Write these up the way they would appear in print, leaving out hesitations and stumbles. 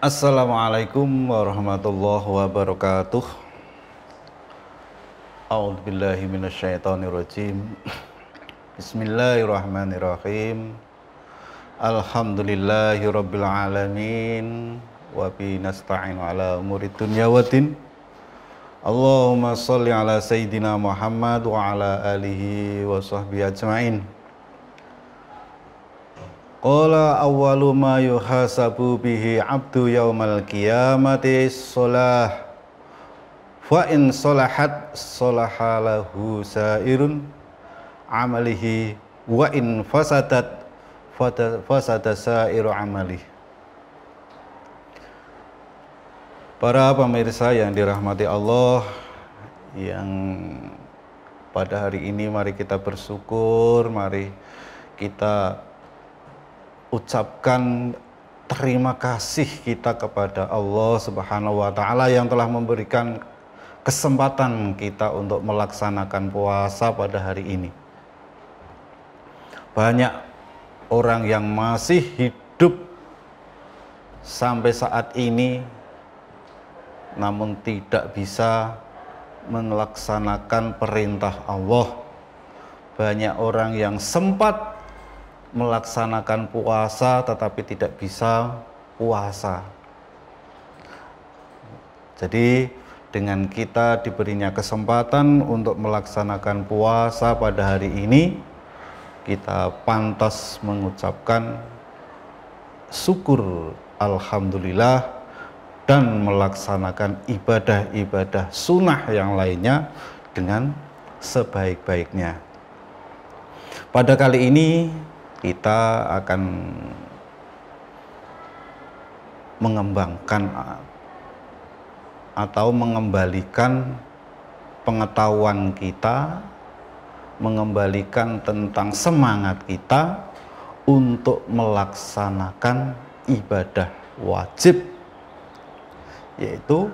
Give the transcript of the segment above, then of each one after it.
Assalamualaikum warahmatullahi wabarakatuh. A'udzubillahi minasyaitonirrajim. Bismillahirrahmanirrahim. Alhamdulillahirabbil alamin wa bi nasta'inu ala umurid dunya waddin. Allahumma shalli ala sayyidina Muhammad wa ala alihi wa sahbihi ajmain. Qala awwalu ma yuhasabu bihi abdu yaumal qiyamati shalah fa in salahat salaha lahu sairun amalihi wa in fasadat fasada sairu amalihi. Para pemirsa yang dirahmati Allah, yang pada hari ini mari kita bersyukur, mari kita ucapkan terima kasih kita kepada Allah Subhanahu wa Ta'ala yang telah memberikan kesempatan kita untuk melaksanakan puasa pada hari ini. Banyak orang yang masih hidup sampai saat ini namun tidak bisa melaksanakan perintah Allah. Banyak orang yang sempat melaksanakan puasa tetapi tidak bisa puasa. Jadi dengan kita diberinya kesempatan untuk melaksanakan puasa pada hari ini, kita pantas mengucapkan syukur alhamdulillah dan melaksanakan ibadah-ibadah sunnah yang lainnya dengan sebaik-baiknya. Pada kali ini kita akan mengembangkan atau mengembalikan pengetahuan kita, mengembalikan tentang semangat kita untuk melaksanakan ibadah wajib, yaitu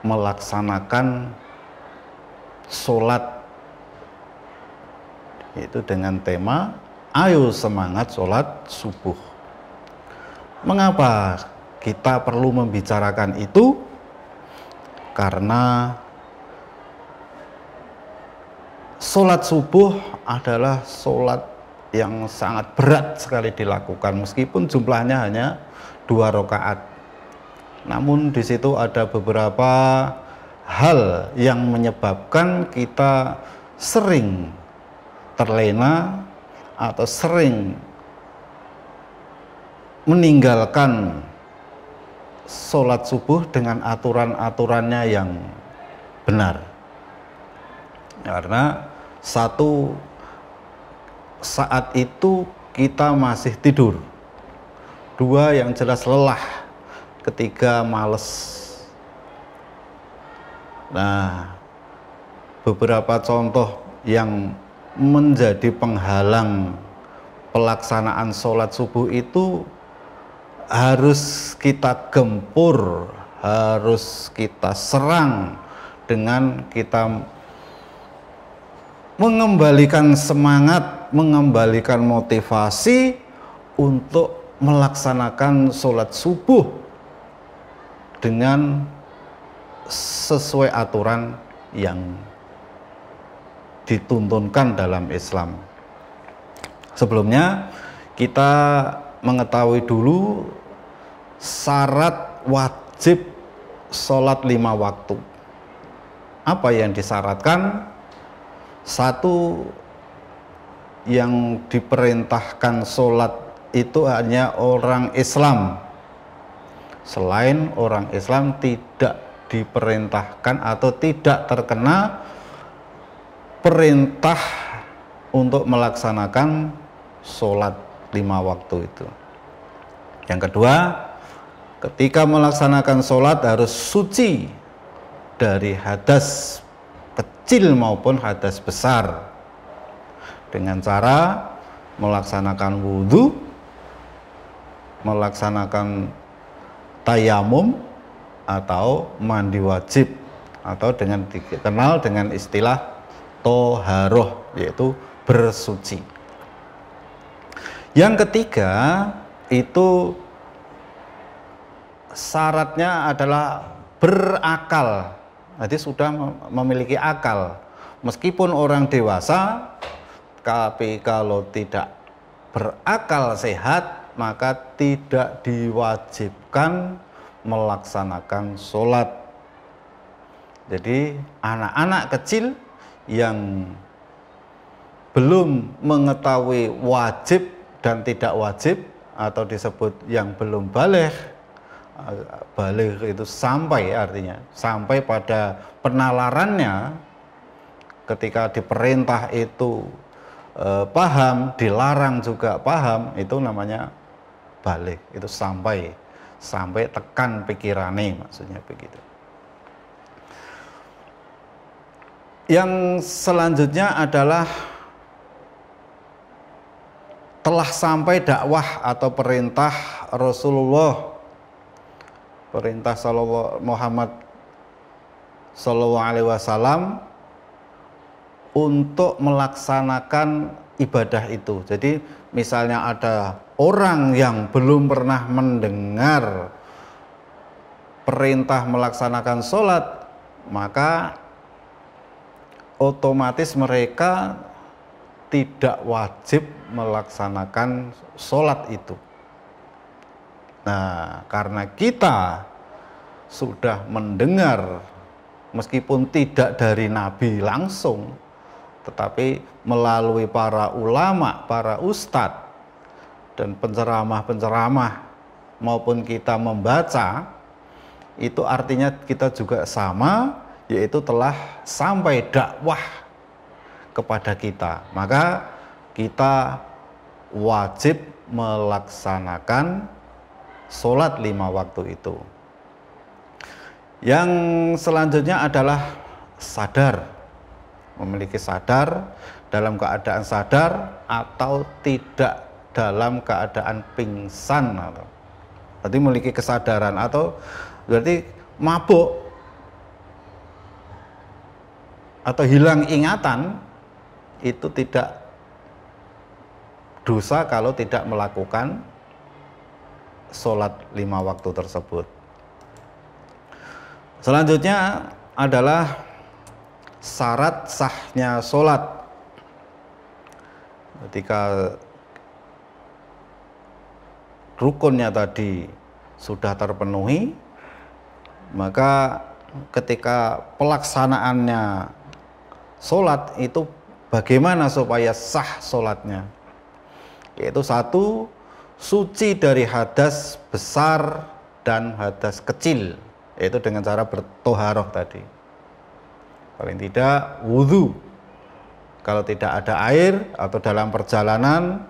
melaksanakan sholat, yaitu dengan tema ayo semangat sholat subuh. Mengapa kita perlu membicarakan itu? Karena sholat subuh adalah sholat yang sangat berat sekali dilakukan, meskipun jumlahnya hanya 2 rakaat. Namun di situ ada beberapa hal yang menyebabkan kita sering terlena atau sering meninggalkan sholat subuh dengan aturan-aturannya yang benar. Karena satu, saat itu kita masih tidur. 2, yang jelas lelah. Ketiga, males. Nah, beberapa contoh yang menjadi penghalang pelaksanaan sholat subuh itu harus kita gempur, harus kita serang dengan kita mengembalikan semangat, mengembalikan motivasi untuk melaksanakan sholat subuh dengan sesuai aturan yang dituntunkan dalam Islam. Sebelumnya kita mengetahui dulu syarat wajib sholat 5 waktu. Apa yang disyaratkan? 1, yang diperintahkan sholat itu hanya orang Islam. Selain orang Islam tidak diperintahkan atau tidak terkena perintah untuk melaksanakan sholat 5 waktu itu. Yang kedua, ketika melaksanakan sholat harus suci dari hadas kecil maupun hadas besar dengan cara melaksanakan wudhu, melaksanakan tayamum atau mandi wajib, atau dengan dikenal dengan istilah toharoh, yaitu bersuci. Yang ketiga itu syaratnya adalah berakal. Jadi sudah memiliki akal. Meskipun orang dewasa, tapi kalau tidak berakal sehat, maka tidak diwajibkan melaksanakan sholat. Jadi anak-anak kecil yang belum mengetahui wajib dan tidak wajib, atau disebut yang belum baligh. Baligh itu sampai, artinya sampai pada penalarannya, ketika diperintah itu paham, dilarang juga paham, itu namanya baligh. Itu sampai tekan pikirannya, maksudnya begitu. Yang selanjutnya adalah telah sampai dakwah atau perintah Rasulullah, perintah Muhammad Sallallahu Alaihi Wasallam untuk melaksanakan ibadah itu. Jadi misalnya ada orang yang belum pernah mendengar perintah melaksanakan sholat, maka otomatis mereka tidak wajib melaksanakan sholat itu. Nah, karena kita sudah mendengar, meskipun tidak dari Nabi langsung, tetapi melalui para ulama, para ustadz, dan penceramah-penceramah, maupun kita membaca, itu artinya kita juga sama, yaitu telah sampai dakwah kepada kita. Maka kita wajib melaksanakan sholat 5 waktu itu. Yang selanjutnya adalah sadar, memiliki sadar, dalam keadaan sadar atau tidak dalam keadaan pingsan, berarti memiliki kesadaran, atau berarti mabuk atau hilang ingatan, itu tidak dosa kalau tidak melakukan sholat 5 waktu tersebut. Selanjutnya adalah syarat sahnya sholat. Ketika rukunnya tadi sudah terpenuhi, maka ketika pelaksanaannya sholat itu bagaimana supaya sah sholatnya? Yaitu 1, suci dari hadas besar dan hadas kecil, yaitu dengan cara bertoharoh tadi. Paling tidak wudhu, kalau tidak ada air atau dalam perjalanan,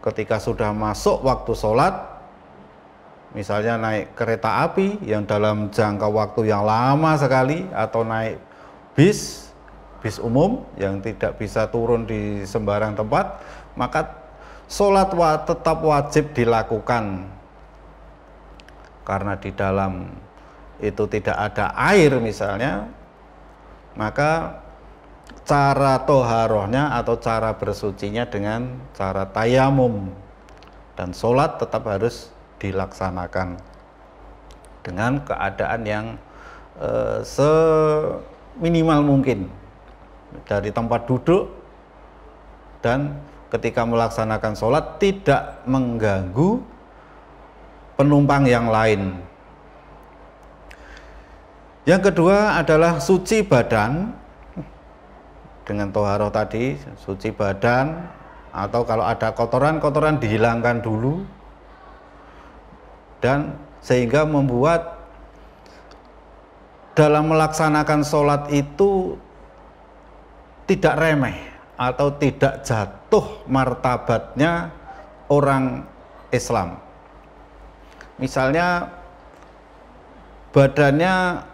ketika sudah masuk waktu sholat, misalnya naik kereta api yang dalam jangka waktu yang lama sekali, atau naik bis umum yang tidak bisa turun di sembarang tempat, maka sholat tetap wajib dilakukan. Karena di dalam itu tidak ada air misalnya, maka cara toharohnya atau cara bersucinya dengan cara tayamum, dan sholat tetap harus dilaksanakan dengan keadaan yang seminimal mungkin, dari tempat duduk, dan ketika melaksanakan sholat tidak mengganggu penumpang yang lain. Yang kedua adalah suci badan dengan toharoh tadi, suci badan, atau kalau ada kotoran dihilangkan dulu, dan sehingga membuat dalam melaksanakan sholat itu tidak remeh atau tidak jatuh martabatnya orang Islam. Misalnya badannya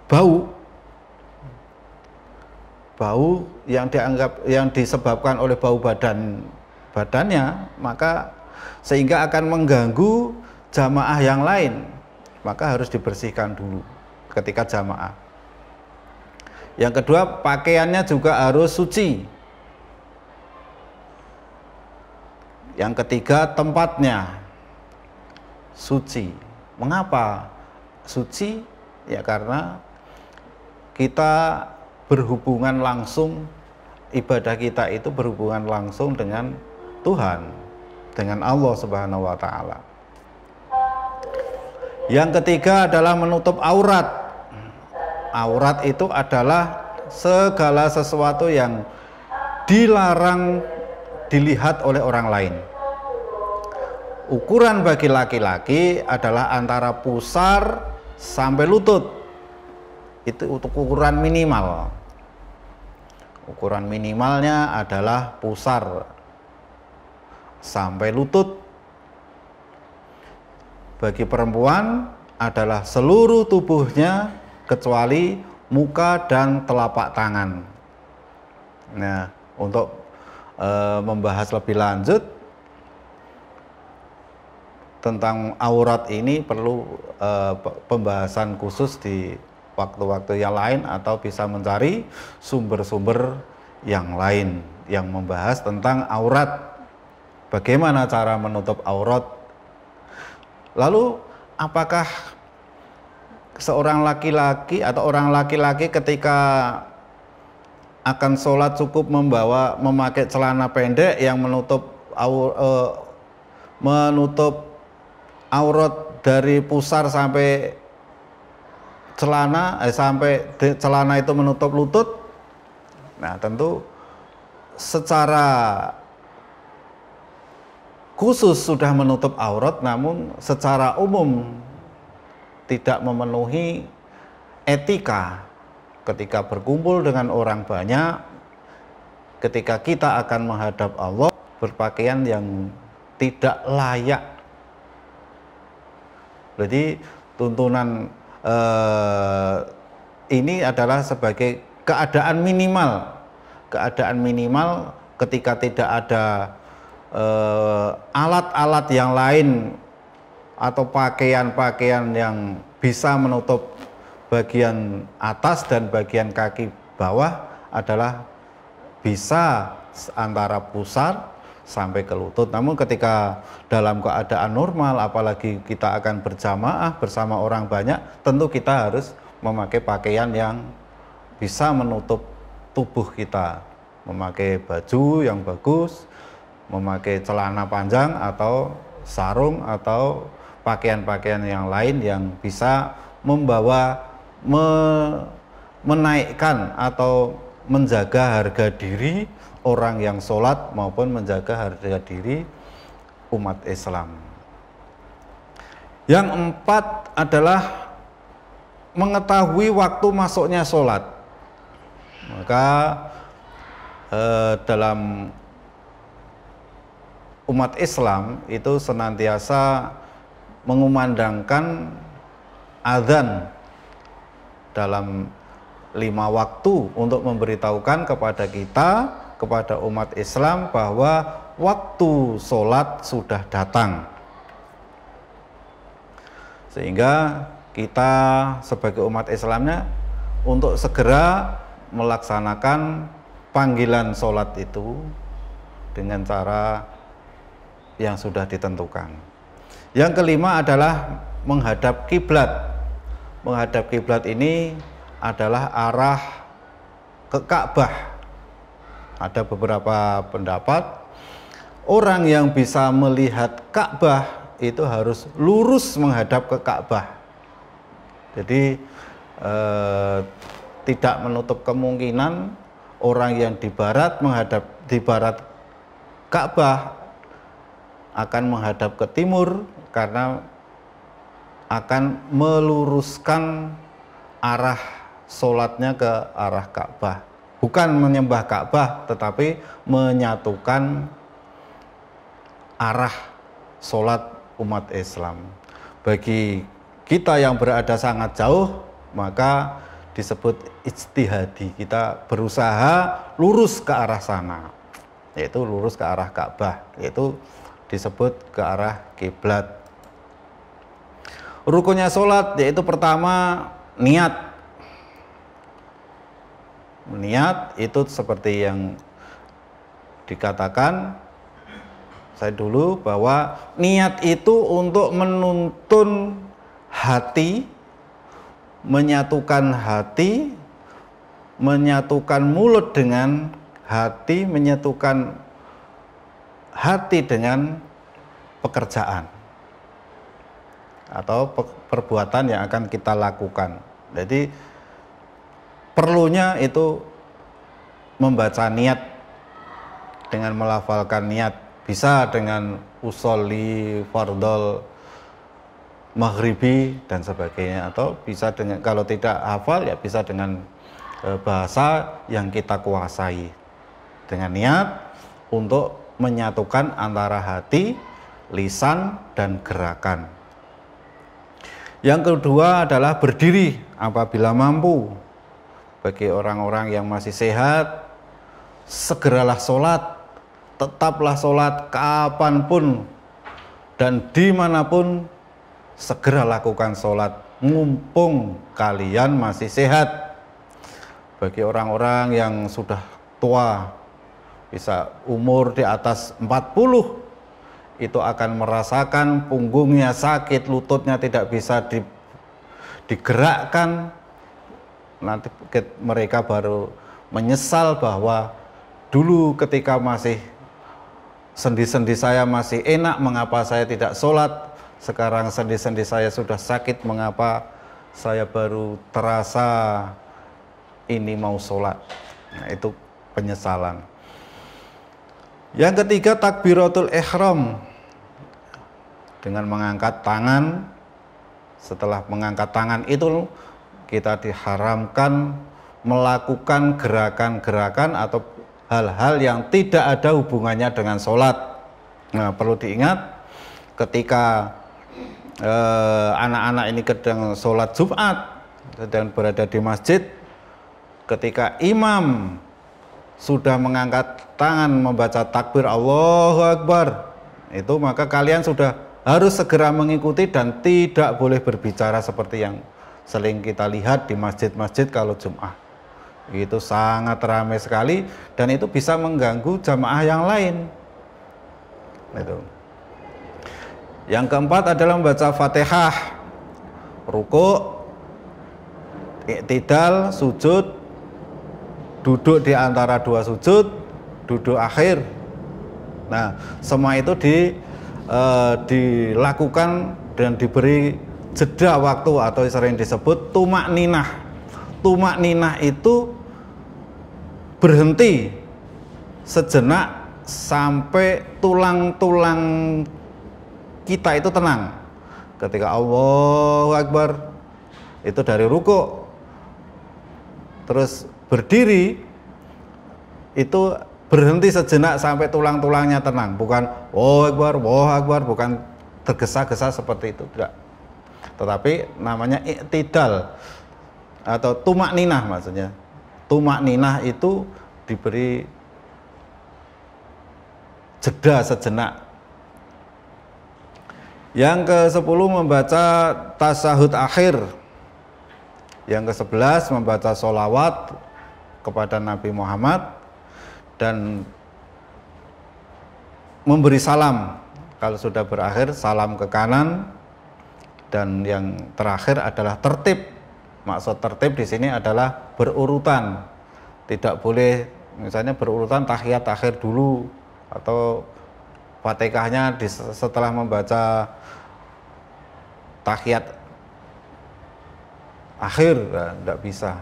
bau yang disebabkan oleh bau badannya, maka sehingga akan mengganggu jamaah yang lain, maka harus dibersihkan dulu ketika jamaah. Yang kedua, pakaiannya juga harus suci. Yang ketiga, tempatnya suci. Mengapa suci? Ya karena kita berhubungan langsung, ibadah kita itu berhubungan langsung dengan Tuhan, dengan Allah Subhanahu wa taala. Yang ketiga adalah menutup aurat. Aurat itu adalah segala sesuatu yang dilarang dilihat oleh orang lain. Ukuran bagi laki-laki adalah antara pusar sampai lutut. Itu untuk ukuran minimal. Ukuran minimalnya adalah pusar sampai lutut. Bagi perempuan adalah seluruh tubuhnya kecuali muka dan telapak tangan. Nah, untuk membahas lebih lanjut tentang aurat ini perlu pembahasan khusus di waktu-waktu yang lain, atau bisa mencari sumber-sumber yang lain yang membahas tentang aurat, bagaimana cara menutup aurat. Lalu apakah seorang laki-laki atau orang laki-laki ketika akan sholat cukup memakai celana pendek yang menutup aurat dari pusar sampai celana itu menutup lutut? Nah, tentu secara khusus sudah menutup aurat, namun secara umum tidak memenuhi etika. Ketika berkumpul dengan orang banyak, ketika kita akan menghadap Allah, berpakaian yang tidak layak. Jadi tuntunan ini adalah sebagai keadaan minimal ketika tidak ada alat-alat yang lain atau pakaian-pakaian yang bisa menutup bagian atas dan bagian kaki bawah, adalah bisa antara pusar sampai ke lutut. Namun ketika dalam keadaan normal, apalagi kita akan berjamaah bersama orang banyak, tentu kita harus memakai pakaian yang bisa menutup tubuh kita, memakai baju yang bagus, memakai celana panjang atau sarung atau pakaian-pakaian yang lain yang bisa menaikkan atau menjaga harga diri orang yang sholat maupun menjaga harga diri umat Islam. Yang empat adalah mengetahui waktu masuknya sholat. Maka dalam umat Islam itu senantiasa mengumandangkan azan dalam 5 waktu untuk memberitahukan kepada kita, kepada umat Islam, bahwa waktu sholat sudah datang. Sehingga kita sebagai umat Islamnya untuk segera melaksanakan panggilan sholat itu dengan cara yang sudah ditentukan. Yang kelima adalah menghadap kiblat. Menghadap kiblat ini adalah arah ke Ka'bah. Ada beberapa pendapat, orang yang bisa melihat Ka'bah itu harus lurus menghadap ke Ka'bah. Jadi tidak menutup kemungkinan orang yang di barat Ka'bah akan menghadap ke timur, karena akan meluruskan arah sholatnya ke arah Ka'bah. Bukan menyembah Ka'bah, tetapi menyatukan arah sholat umat Islam. Bagi kita yang berada sangat jauh, maka disebut ijtihadi. Kita berusaha lurus ke arah sana, yaitu lurus ke arah Ka'bah, yaitu disebut ke arah kiblat. Rukunnya sholat yaitu pertama niat. Niat itu seperti yang dikatakan saya dulu bahwa niat itu untuk menuntun hati, menyatukan hati, menyatukan mulut dengan hati, menyatukan hati dengan pekerjaan atau perbuatan yang akan kita lakukan. Jadi perlunya itu membaca niat dengan melafalkan niat, bisa dengan usolli fardol maghribi dan sebagainya, atau bisa dengan, kalau tidak hafal ya bisa dengan bahasa yang kita kuasai, dengan niat untuk menyatukan antara hati, lisan, dan gerakan. Yang kedua adalah berdiri apabila mampu. Bagi orang-orang yang masih sehat, segeralah sholat, tetaplah sholat kapanpun dan dimanapun, segera lakukan sholat, mumpung kalian masih sehat. Bagi orang-orang yang sudah tua, bisa umur di atas 40, itu akan merasakan punggungnya sakit, lututnya tidak bisa digerakkan. Nanti mereka baru menyesal bahwa dulu ketika masih sendi-sendi saya masih enak, mengapa saya tidak sholat? Sekarang sendi-sendi saya sudah sakit, mengapa saya baru terasa ini mau sholat? Nah, itu penyesalan. Yang ketiga, takbiratul ihram, dengan mengangkat tangan. Setelah mengangkat tangan itu kita diharamkan melakukan gerakan-gerakan atau hal-hal yang tidak ada hubungannya dengan sholat. Nah, perlu diingat ketika anak-anak ini sedang sholat Jumat, sedang berada di masjid, ketika imam sudah mengangkat tangan membaca takbir Allahu Akbar, itu maka kalian sudah harus segera mengikuti dan tidak boleh berbicara seperti yang sering kita lihat di masjid-masjid kalau Jum'ah. Itu sangat ramai sekali dan itu bisa mengganggu jamaah yang lain. Itu. Yang keempat adalah membaca Fatihah, rukuk, i'tidal, sujud, duduk di antara dua sujud, duduk akhir. Nah, semua itu dilakukan dan diberi jeda waktu atau sering disebut tumak ninah. Tumak ninah itu berhenti sejenak sampai tulang-tulang kita itu tenang. Ketika Allahu Akbar itu dari rukuk, terus berdiri itu berhenti sejenak sampai tulang-tulangnya tenang, bukan Allahu Akbar, bukan tergesa-gesa seperti itu, tidak. Tetapi namanya i'tidal atau tumak ninah maksudnya. Tumak ninah itu diberi jeda sejenak. Yang ke-10 membaca tasahud akhir. Yang ke-11 membaca sholawat kepada Nabi Muhammad dan memberi salam. Kalau sudah berakhir, salam ke kanan. Dan yang terakhir adalah tertib. Maksud tertib di sini adalah berurutan. Tidak boleh misalnya berurutan tahiyat akhir dulu atau Fatihahnya setelah membaca tahiyat akhir, tidak bisa.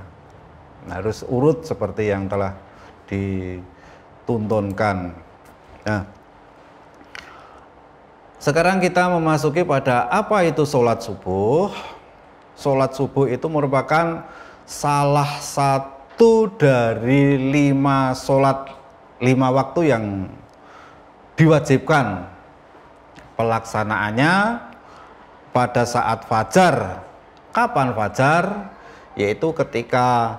Nah, harus urut seperti yang telah dituntunkan. Nah, sekarang kita memasuki pada apa itu sholat subuh. Sholat subuh itu merupakan salah satu dari 5 sholat 5 waktu yang diwajibkan. Pelaksanaannya pada saat fajar. Kapan fajar? Yaitu ketika,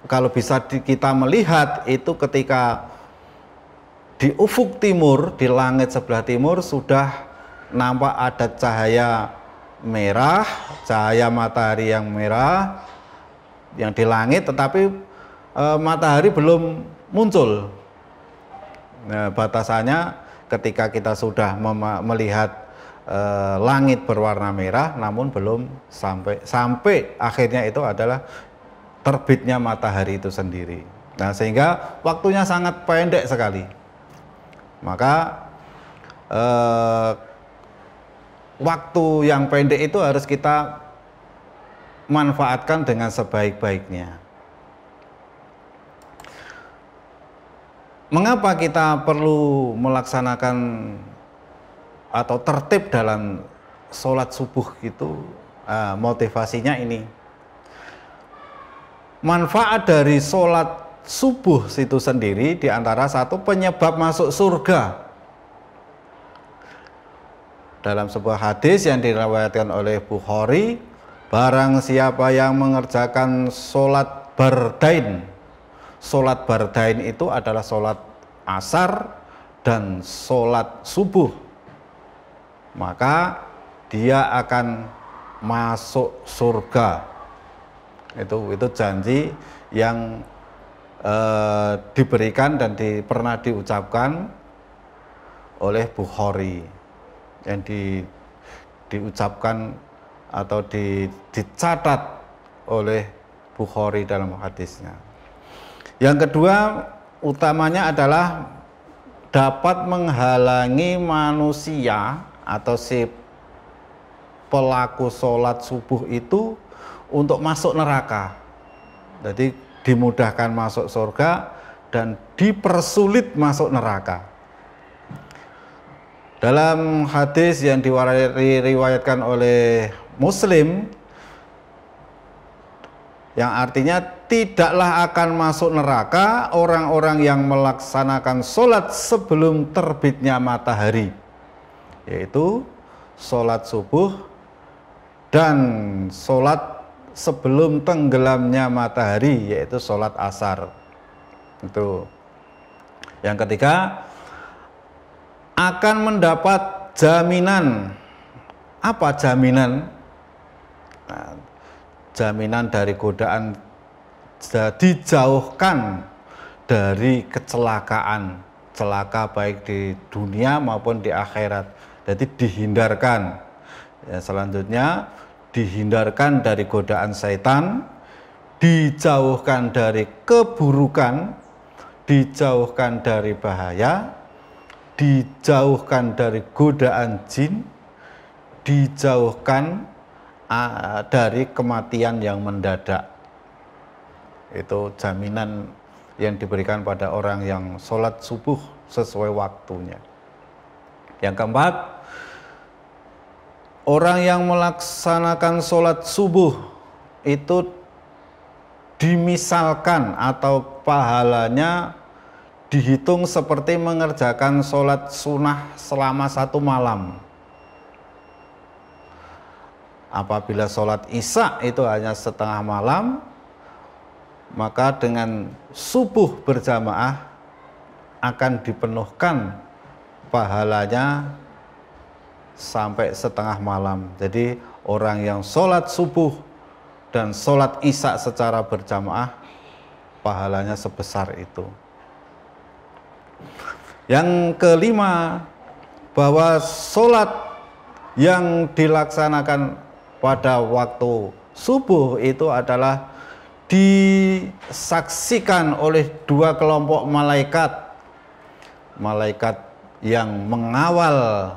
kalau bisa kita melihat, itu ketika di ufuk timur, di langit sebelah timur sudah nampak ada cahaya merah, cahaya matahari yang merah yang di langit, tetapi matahari belum muncul. Nah, batasannya ketika kita sudah melihat langit berwarna merah, namun belum sampai akhirnya itu adalah terbitnya matahari itu sendiri. Nah, sehingga waktunya sangat pendek sekali. Maka waktu yang pendek itu harus kita manfaatkan dengan sebaik-baiknya. Mengapa kita perlu melaksanakan atau tertib dalam sholat subuh gitu? Motivasinya ini. Manfaat dari sholat subuh itu sendiri diantara satu penyebab masuk surga. Dalam sebuah hadis yang diriwayatkan oleh Bukhari, barang siapa yang mengerjakan sholat bardain. Sholat bardain itu adalah sholat asar dan sholat subuh, maka dia akan masuk surga. Itu janji yang diberikan dan pernah diucapkan oleh Bukhari, yang diucapkan atau dicatat oleh Bukhari dalam hadisnya. Yang kedua utamanya adalah dapat menghalangi manusia atau si pelaku sholat subuh itu untuk masuk neraka. Jadi dimudahkan masuk surga dan dipersulit masuk neraka. Dalam hadis yang diriwayatkan oleh Muslim, yang artinya tidaklah akan masuk neraka orang-orang yang melaksanakan sholat sebelum terbitnya matahari, yaitu sholat subuh dan sholat sebelum tenggelamnya matahari, yaitu sholat asar. Itu. Yang ketiga, akan mendapat jaminan. Apa jaminan? Nah, jaminan dari godaan, dijauhkan dari kecelakaan, celaka baik di dunia maupun di akhirat. Jadi dihindarkan. Ya, selanjutnya dihindarkan dari godaan setan, dijauhkan dari keburukan, dijauhkan dari bahaya, dijauhkan dari godaan jin, dijauhkan dari kematian yang mendadak. Itu jaminan yang diberikan pada orang yang sholat subuh sesuai waktunya. Yang keempat, orang yang melaksanakan sholat subuh itu dimisalkan atau pahalanya dihitung seperti mengerjakan sholat sunnah selama 1 malam. Apabila sholat isya itu hanya setengah malam, maka dengan subuh berjamaah akan dipenuhkan pahalanya sampai setengah malam. Jadi orang yang sholat subuh dan sholat isya secara berjamaah, pahalanya sebesar itu. Yang kelima, bahwa sholat yang dilaksanakan pada waktu subuh itu adalah disaksikan oleh 2 kelompok malaikat. Malaikat yang mengawal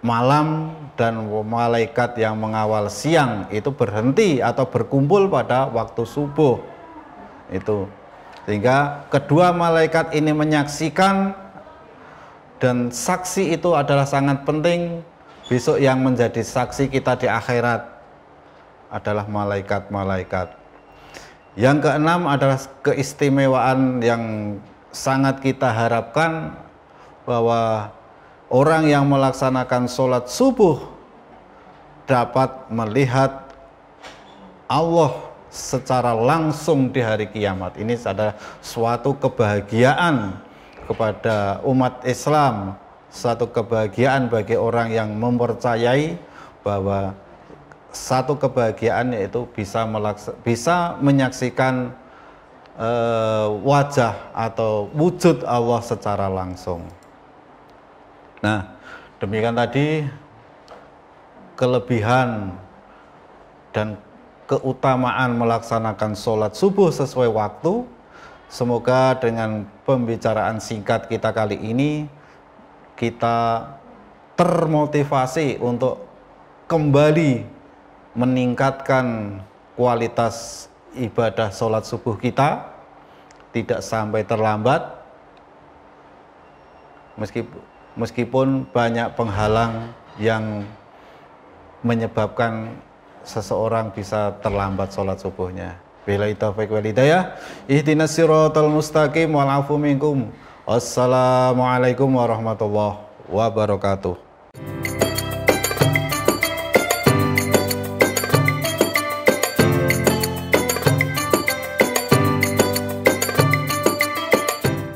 malam dan malaikat yang mengawal siang itu berhenti atau berkumpul pada waktu subuh. Itu. Sehingga kedua malaikat ini menyaksikan, dan saksi itu adalah sangat penting. Besok yang menjadi saksi kita di akhirat adalah malaikat-malaikat. Yang keenam adalah keistimewaan yang sangat kita harapkan, bahwa orang yang melaksanakan sholat subuh dapat melihat Allah secara langsung di hari kiamat. Ini adalah suatu kebahagiaan kepada umat Islam, satu kebahagiaan bagi orang yang mempercayai bahwa satu kebahagiaan yaitu bisa menyaksikan wajah atau wujud Allah secara langsung. Nah, demikian tadi kelebihan dan keutamaan melaksanakan sholat subuh sesuai waktu. Semoga dengan pembicaraan singkat kita kali ini kita termotivasi untuk kembali meningkatkan kualitas ibadah sholat subuh kita, tidak sampai terlambat meskipun banyak penghalang yang menyebabkan seseorang bisa terlambat sholat subuhnya. Billahi taufiq wal hidayah. Ihdinas siratal mustaqim wal afu minkum. Wassalamualaikum warahmatullahi wabarakatuh.